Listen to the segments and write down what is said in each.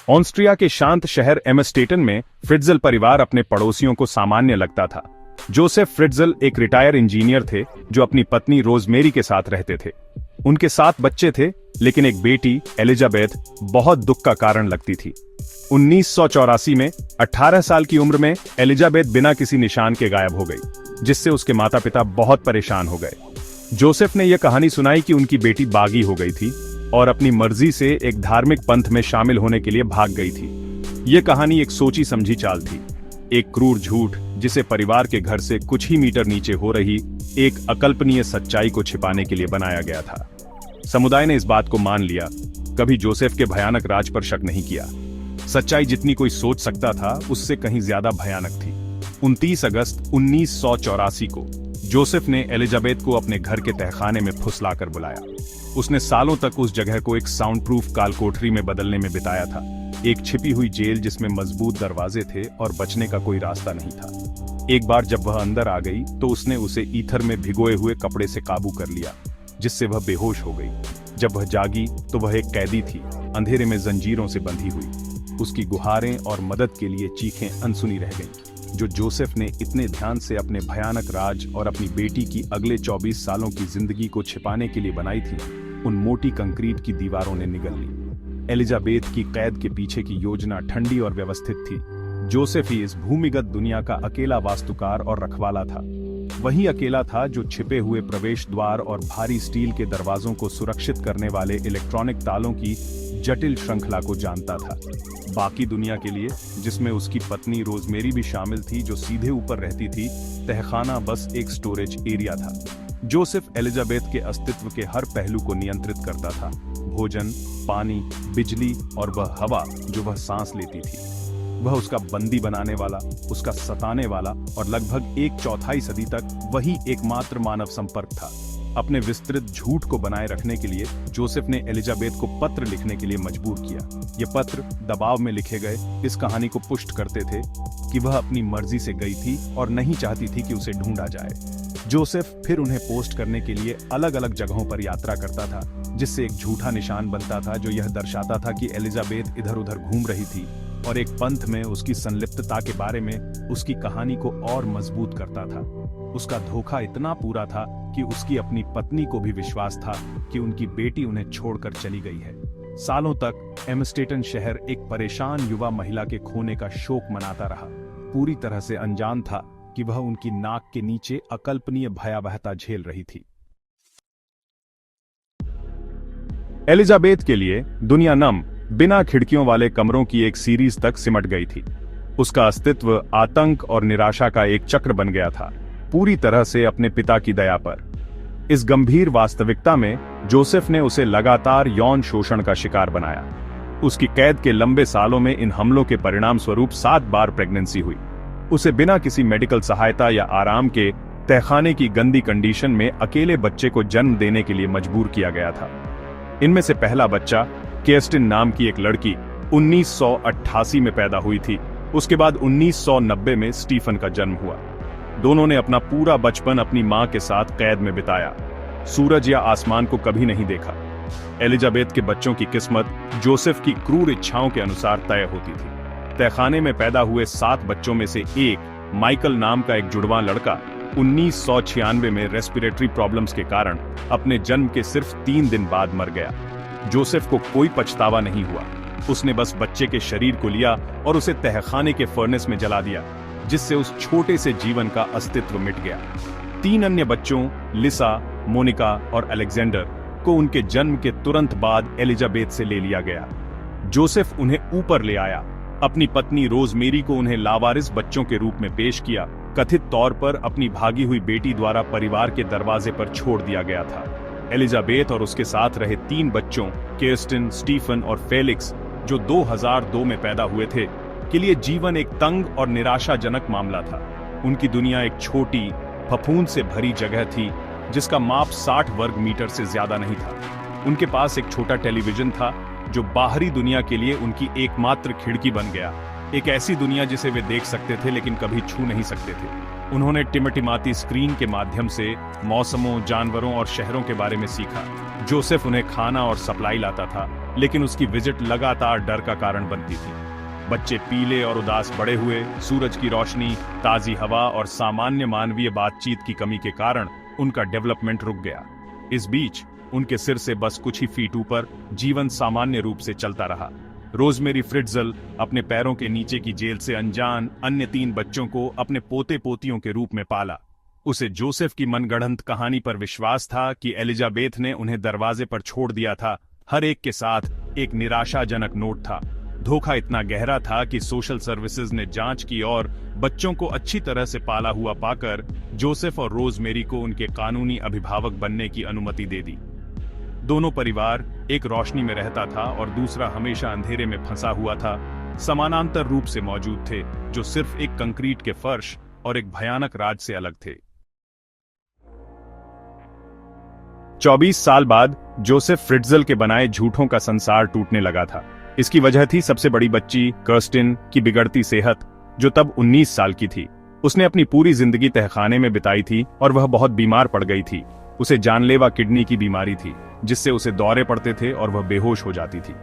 Austria के शांत शहर एम्स्टेटन में फ्रिट्जल परिवार अपने पड़ोसियों को सामान्य लगता था। जोसेफ फ्रिट्जल एक रिटायर इंजीनियर थे जो अपनी पत्नी रोजमेरी के साथ रहते थे। उनके 7 बच्चे थे, लेकिन एक बेटी एलिजाबेथ बहुत दुख का कारण लगती थी। 1984 में 18 साल की उम्र में एलिजाबेथ बिना किसी निशान के गायब हो गई, जिससे उसके माता पिता बहुत परेशान हो गए। जोसेफ ने यह कहानी सुनाई कि उनकी बेटी बागी हो गई थी और अपनी मर्जी से एक धार्मिक पंथ में शामिल होने के लिए भाग गई थी। यह कहानी एक सोची समझी चाल थी, एक क्रूर झूठ जिसे परिवार के घर से कुछ ही मीटर नीचे हो रही एक अकल्पनीय सच्चाई को छिपाने के लिए बनाया गया था। समुदाय ने इस बात को मान लिया, कभी जोसेफ के भयानक राज पर शक नहीं किया। सच्चाई जितनी कोई सोच सकता था, उससे कहीं ज्यादा भयानक थी। 29 अगस्त 1984 को जोसेफ ने एलिजाबेथ को अपने घर के तहखाने में फुसलाकर बुलाया। उसने सालों तक उस जगह को एक साउंड प्रूफ कालकोठरी में बदलने में बिताया था, एक छिपी हुई जेल जिसमें मजबूत दरवाजे थे और बचने का कोई रास्ता नहीं था। एक बार जब वह अंदर आ गई तो उसने उसे ईथर में भिगोए हुए कपड़े से काबू कर लिया, जिससे वह बेहोश हो गई। जब वह जागी तो वह एक कैदी थी, अंधेरे में जंजीरों से बंधी हुई। उसकी गुहारें और मदद के लिए चीखें अनसुनी रह गईं, जो जोसेफ ने इतने ध्यान से अपने भयानक राज और अपनी बेटी की अगले 24 सालों की जिंदगी को छिपाने के लिए बनाई थी, उन मोटी कंक्रीट की दीवारों ने निगल ली। एलिजाबेथ की कैद के पीछे की योजना ठंडी और व्यवस्थित थी। जोसेफ ही इस भूमिगत दुनिया का अकेला वास्तुकार और रखवाला था। वही अकेला था जो छिपे हुए प्रवेश द्वार और भारी स्टील के दरवाजों को सुरक्षित करने वाले इलेक्ट्रॉनिक तालों की जटिल श्रृंखला को जानता था। बाकी दुनिया के लिए, जिसमें उसकी पत्नी रोजमेरी भी शामिल थी जो सीधे ऊपर रहती थी, तहखाना बस एक स्टोरेज एरिया था। जोसेफ एलिजाबेथ के अस्तित्व के हर पहलू को नियंत्रित करता था, भोजन, पानी, बिजली और वह हवा जो वह सांस लेती थी। वह उसका बंदी बनाने वाला, उसका सताने वाला और लगभग 1/4 सदी तक वही एकमात्र मानव संपर्क था। अपने विस्तृत झूठ को बनाए रखने के लिए जोसेफ ने एलिजाबेथ को पत्र लिखने के लिए मजबूर किया। ये पत्र दबाव में लिखे गए इस कहानी को पुष्ट करते थे कि वह अपनी मर्जी से गई थी और नहीं चाहती थी कि उसे ढूंढा जाए। जोसेफ फिर उन्हें पोस्ट करने के लिए अलग अलग जगहों पर यात्रा करता था, जिससे एक झूठा निशान बनता था जो यह दर्शाता था कि एलिजाबेथ इधर उधर घूम रही थी, और एक पंथ में उसकी संलिप्तता के बारे में उसकी कहानी को और मजबूत करता था। उसका धोखा इतना पूरा था कि उसकी अपनी पत्नी को भी विश्वास था कि उनकी बेटी उन्हें छोड़कर चली गई है। सालों तक एम्स्टेटन शहर एक परेशान युवा महिला के खोने का शोक मनाता रहा, पूरी तरह से अनजान था कि वह उनकी नाक के नीचे अकल्पनीय भयावहता झेल रही थी। एलिजाबेथ के लिए दुनिया नम, बिना खिड़कियों वाले कमरों की एक सीरीज तक सिमट गई थी। उसका अस्तित्व आतंक और निराशा का एक चक्र बन गया था, पूरी तरह से अपने पिता की दया पर। इस गंभीर वास्तविकता में जोसेफ ने उसे लगातार यौन शोषण का शिकार बनाया। उसकी कैद के लंबे सालों में इन हमलों के परिणाम स्वरूप 7 बार प्रेगनेंसी हुई। उसे बिना किसी मेडिकल सहायता या आराम के तहखाने की गंदी कंडीशन में अकेले बच्चे को जन्म देने के लिए मजबूर किया गया था। इनमें से पहला बच्चा, केस्टिन नाम की एक लड़की, 1988 में पैदा हुई थी। उसके बाद 1990 में स्टीफन का जन्म हुआ। दोनों ने अपना पूरा बचपन अपनी मां के साथ कैद में बिताया, सूरज या आसमान को कभी नहीं देखा। एलिजाबेथ के बच्चों की किस्मत जोसेफ की क्रूर इच्छाओं के अनुसार तय होती थी। तहखाने में पैदा हुए 7 बच्चों में से एक, माइकल नाम का एक जुड़वां लड़का, 1996 में रेस्पिरेटरी प्रॉब्लम्स के कारण अपने जन्म के सिर्फ 3 दिन बाद मर गया। जोसेफ को कोई पछतावा नहीं हुआ। उसने बस बच्चे के शरीर को लिया और उसे तहखाने के फर्नेस में जला दिया, जिससे उस छोटे से जीवन का अस्तित्व मिट गया। 3 अन्य बच्चों, लिसा, मोनिका और अलेक्जेंडर, को उनके जन्म के तुरंत बाद एलिजाबेथ से ले लिया गया। जोसेफ उन्हें ऊपर ले आया, अपनी पत्नी रोजमेरी को उन्हें लावारिस बच्चों के रूप में पेश किया। कथित तौर पर अपनी भागी हुई बेटी द्वारा परिवार के दरवाजे पर छोड़ दिया गया था। एलिजाबेथ और उसके साथ रहे 3 बच्चों, केस्टिन, स्टीफन और फेलिक्स, जो 2002 में पैदा हुए थे, के लिए जीवन एक तंग और निराशाजनक मामला था। उनकी दुनिया एक छोटी, फफूंद से भरी जगह थी जिसका माप 60 वर्ग मीटर से ज्यादा नहीं था। उनके पास एक छोटा टेलीविजन था जो बाहरी दुनिया के लिए उनकी एकमात्र खिड़की बन गया, एक ऐसी दुनिया जिसे वे देख सकते थे लेकिन कभी छू नहीं सकते थे। उन्होंने टिमटिमाती स्क्रीन के माध्यम से मौसमों, जानवरों और शहरों के बारे में सीखा। जोसेफ उन्हें खाना और सप्लाई लाता था, लेकिन उसकी विजिट लगातार डर का कारण बनती थी। बच्चे पीले और उदास बड़े हुए। सूरज की रोशनी, ताजी हवा और सामान्य मानवीय बातचीत की कमी के कारण उनका डेवलपमेंट रुक गया। इस बीच उनके सिर से बस कुछ ही फीट ऊपर जीवन सामान्य रूप से चलता रहा। रोजमेरी फ्रिट्जल अपने पैरों के नीचे की जेल से अनजान अन्य 3 बच्चों को अपने पोते पोतियों के रूप में पाला। उसे जोसेफ की मनगढ़ंत कहानी पर विश्वास था कि एलिजाबेथ ने उन्हें दरवाजे पर छोड़ दिया था। हर एक के साथ एक निराशाजनक नोट था। धोखा इतना गहरा था कि सोशल सर्विसेज ने जांच की और बच्चों को अच्छी तरह से पाला हुआ पाकर जोसेफ और रोजमेरी को उनके कानूनी अभिभावक बनने की अनुमति दे दी। दोनों परिवार एक रोशनी में रहता था और दूसरा हमेशा अंधेरे में फंसा हुआ था। समानांतर रूप से मौजूद थे, जो सिर्फ एक कंक्रीट के फर्श और एक भयानक राज से अलग थे। 24 साल बाद जोसेफ फ्रिट्जल के बनाए झूठों का संसार टूटने लगा था। इसकी वजह थी सबसे बड़ी बच्ची कर्स्टिन की बिगड़ती सेहत, जो तब 19 साल की थी। उसने अपनी पूरी जिंदगी तहखाने में बिताई थी और वह बहुत बीमार पड़ गई थी। उसे जानलेवा किडनी की बीमारी थी, जिससे उसे दौरे पड़ते थे और वह बेहोश हो जाती थी।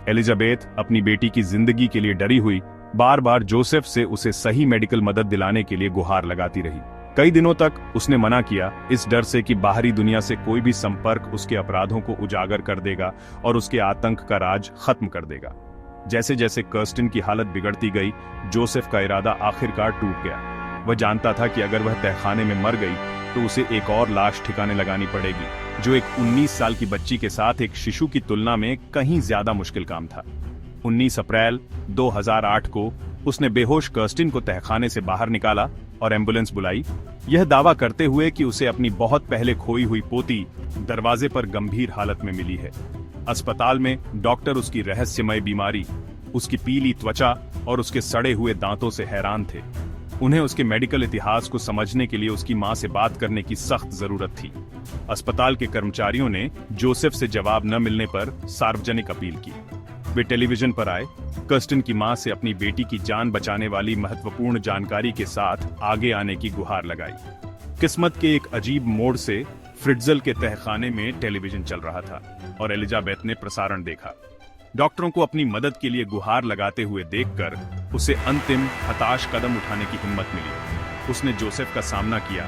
एलिजाबेथ अपनी बेटी की जिंदगी के लिए डरी हुई बार बार जोसेफ से उसे सही मेडिकल मदद दिलाने के लिए गुहार लगाती रही। कई दिनों तक उसने मना किया, इस डर से कि बाहरी दुनिया से कोई भी संपर्क उसके अपराधों को उजागर कर देगा और उसके आतंक का राज खत्म कर देगा। जैसे जैसे कर्स्टिन की हालत बिगड़ती गई, जोसेफ का इरादा आखिरकार टूट गया। वह जानता था कि अगर वह तहखाने में मर गई तो उसे एक और लाश ठिकाने लगानी पड़ेगी, जो एक 19 साल की बच्ची के साथ एक शिशु की तुलना में कहीं ज्यादा मुश्किल काम था। 19 अप्रैल 2008 को उसने बेहोश कर्स्टिन को तहखाने से बाहर निकाला और एम्बुलेंस बुलाई, यह दावा करते हुए कि उसे अपनी बहुत पहले खोई हुई पोती दरवाजे पर गंभीर हालत में मिली है। अस्पताल में डॉक्टर उसकी रहस्यमय बीमारी, उसकी पीली त्वचा और उसके सड़े हुए दांतों से हैरान थे। उन्हें उसके मेडिकल इतिहास को समझने के लिए उसकी मां से बात करने की सख्त जरूरत थी। अस्पताल के कर्मचारियों ने जोसेफ से जवाब न मिलने पर सार्वजनिक अपील की। वे टेलीविजन पर आए, कर्स्टिन की मां से अपनी बेटी की जान बचाने वाली महत्वपूर्ण जानकारी के साथ आगे आने की गुहार लगाई। किस्मत के एक अजीब मोड़ से फ्रिट्जल के तहखाने में टेलीविजन चल रहा था और एलिजाबेथ ने प्रसारण देखा। डॉक्टरों को अपनी मदद के लिए गुहार लगाते हुए देखकर उसे अंतिम हताश कदम उठाने की हिम्मत मिली। उसने जोसेफ का सामना किया,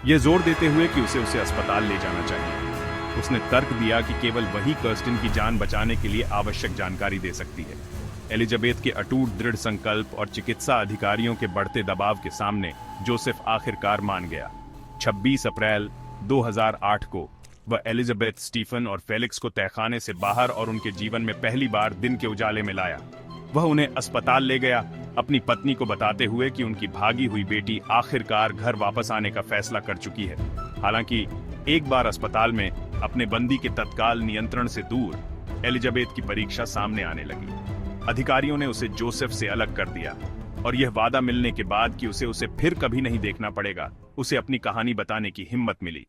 ये जोर देते हुए कि उसे अस्पताल ले जाना चाहिए। उसने तर्क दिया कि केवल वही कर्स्टिन की जान बचाने के लिए आवश्यक जानकारी दे सकती है। एलिजाबेथ के अटूट दृढ़ संकल्प और चिकित्सा अधिकारियों के बढ़ते दबाव के सामने जोसेफ आखिरकार मान गया। 26 अप्रैल 2008 को वह एलिजाबेथ, स्टीफन और फेलिक्स को तहखाने से बाहर और उनके जीवन में पहली बार दिन के उजाले में लाया। वह उन्हें अस्पताल ले गया, अपनी पत्नी को बताते हुए कि उनकी भागी हुई बेटी आखिरकार घर वापस आने का फैसला कर चुकी है। हालांकि एक बार अस्पताल में अपने बंदी के तत्काल नियंत्रण से दूर एलिजाबेथ की परीक्षा सामने आने लगी। अधिकारियों ने उसे जोसेफ से अलग कर दिया और यह वादा मिलने के बाद कि उसे फिर कभी नहीं देखना पड़ेगा, उसे अपनी कहानी बताने की हिम्मत मिली।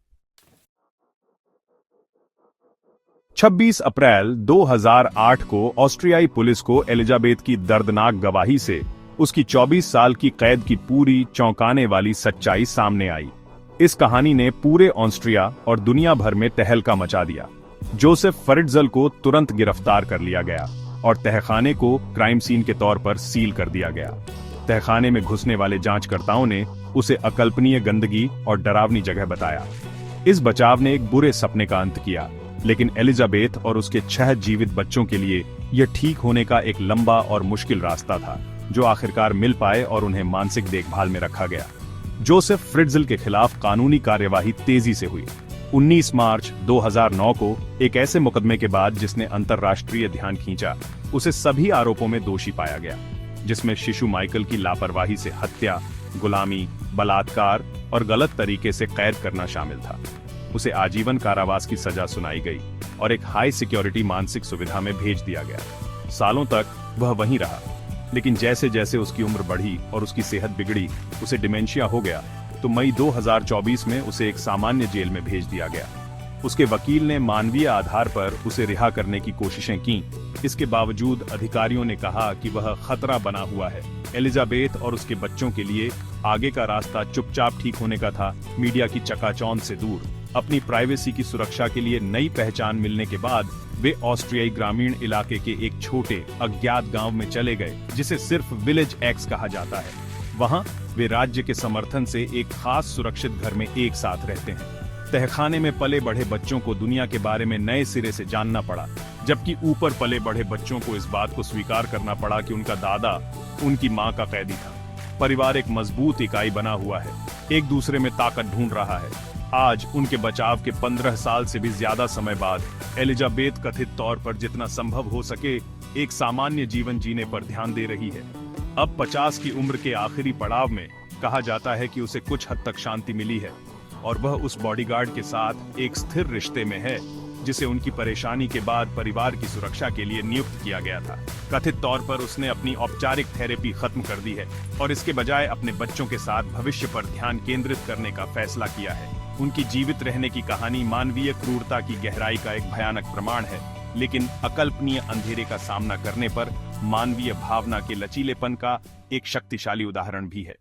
26 अप्रैल 2008 को ऑस्ट्रियाई पुलिस को एलिजाबेथ की दर्दनाक गवाही से उसकी 24 साल की कैद की पूरी चौंकाने वाली सच्चाई सामने आई। इस कहानी ने पूरे ऑस्ट्रिया और दुनिया भर में तहलका मचा दिया। जोसेफ फ्रिट्जल को तुरंत गिरफ्तार कर लिया गया और तहखाने को क्राइम सीन के तौर पर सील कर दिया गया। तहखाने में घुसने वाले जांचकर्ताओं ने उसे अकल्पनीय गंदगी और डरावनी जगह बताया। इस बचाव ने एक बुरे सपने का अंत किया, लेकिन एलिजाबेथ और उसके 6 जीवित बच्चों के लिए यह ठीक होने का एक लंबा और मुश्किल रास्ता था, जो आखिरकार मिल पाए और उन्हें मानसिक देखभाल में रखा गया। जोसेफ फ्रिट्जल के खिलाफ कानूनी कार्यवाही तेजी से हुई। 19 मार्च 2009 को एक ऐसे मुकदमे के बाद जिसने अंतर्राष्ट्रीय ध्यान खींचा, उसे सभी आरोपों में दोषी पाया गया, जिसमें शिशु माइकल की लापरवाही से हत्या, गुलामी, बलात्कार और गलत तरीके से कैद करना शामिल था। उसे आजीवन कारावास की सजा सुनाई गई और एक हाई सिक्योरिटी मानसिक सुविधा में भेज दिया गया। सालों तक वह वहीं रहा, लेकिन जैसे जैसे उसकी उम्र बढ़ी और उसकी सेहत बिगड़ी, उसे डिमेंशिया हो गया, तो मई 2024 में उसे एक सामान्य जेल में भेज दिया गया। उसके वकील ने मानवीय आधार पर उसे रिहा करने की कोशिशें की। इसके बावजूद अधिकारियों ने कहा कि वह खतरा बना हुआ है। एलिजाबेथ और उसके बच्चों के लिए आगे का रास्ता चुपचाप ठीक होने का था, मीडिया की चकाचौंध से दूर। अपनी प्राइवेसी की सुरक्षा के लिए नई पहचान मिलने के बाद वे ऑस्ट्रियाई ग्रामीण इलाके के एक छोटे अज्ञात गांव में चले गए, जिसे सिर्फ विलेज एक्स कहा जाता है। वहां वे राज्य के समर्थन से एक खास सुरक्षित घर में एक साथ रहते हैं। तहखाने में पले बढ़े बच्चों को दुनिया के बारे में नए सिरे से जानना पड़ा, जबकि ऊपर पले बढ़े बच्चों को इस बात को स्वीकार करना पड़ा कि उनका दादा उनकी मां का कैदी था। परिवार एक मजबूत इकाई बना हुआ है, एक दूसरे में ताकत ढूंढ रहा है। आज उनके बचाव के 15 साल से भी ज्यादा समय बाद एलिजाबेथ कथित तौर पर जितना संभव हो सके एक सामान्य जीवन जीने पर ध्यान दे रही है। अब 50 की उम्र के आखिरी पड़ाव में कहा जाता है कि उसे कुछ हद तक शांति मिली है और वह उस बॉडीगार्ड के साथ एक स्थिर रिश्ते में है जिसे उनकी परेशानी के बाद परिवार की सुरक्षा के लिए नियुक्त किया गया था। कथित तौर पर उसने अपनी औपचारिक थेरेपी खत्म कर दी है और इसके बजाय अपने बच्चों के साथ भविष्य पर ध्यान केंद्रित करने का फैसला किया है। उनकी जीवित रहने की कहानी मानवीय क्रूरता की गहराई का एक भयानक प्रमाण है, लेकिन अकल्पनीय अंधेरे का सामना करने पर मानवीय भावना के लचीलेपन का एक शक्तिशाली उदाहरण भी है।